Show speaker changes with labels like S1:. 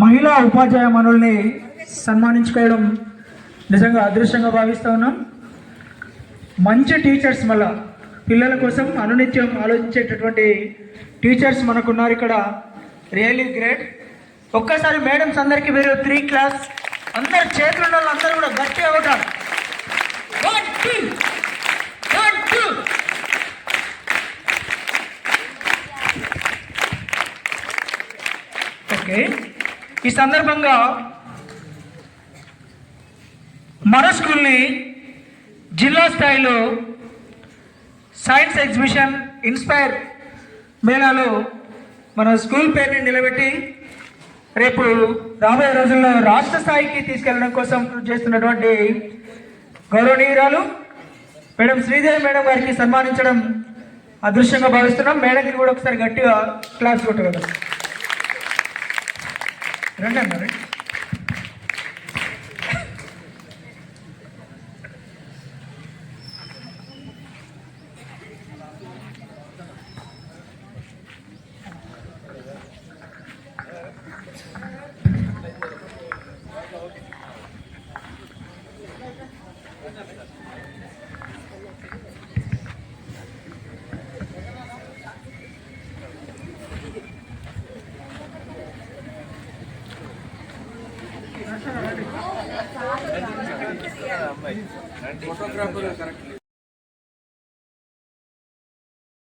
S1: మహిళా ఉపాధ్యాయ మనుల్ని సన్మానించుకోవడం నిజంగా అదృష్టంగా భావిస్తూ ఉన్నాం. మంచి టీచర్స్, మళ్ళా పిల్లల కోసం అనునిత్యం ఆలోచించేటటువంటి టీచర్స్ మనకున్నారు ఇక్కడ. Really great. ఒక్కసారి మేడమ్స్ అందరికీ మీరు 3 క్లాస్ అందరు చేతులు ఉన్న వాళ్ళు అందరూ కూడా గట్టిగా కొట్టాలి. 1 2 1 2. ఓకే, ఈ సందర్భంగా మన స్కూల్ని జిల్లా స్థాయిలో సైన్స్ ఎగ్జిబిషన్ ఇన్స్పైర్ మేళాలో మన స్కూల్ పేరుని నిలబెట్టి రేపు రాబోయే రోజుల్లో రాష్ట్ర స్థాయికి తీసుకెళ్లడం కోసం కృషి చేస్తున్నటువంటి గౌరవనీయురాలు మేడం శ్రీదేవి మేడం గారికి సన్మానించడం అదృష్టంగా భావిస్తున్నాం. మేడంకి కూడా ఒకసారి గట్టిగా క్లాస్ కొట్టగలం. రండి అన్నారు.
S2: Photographer correct.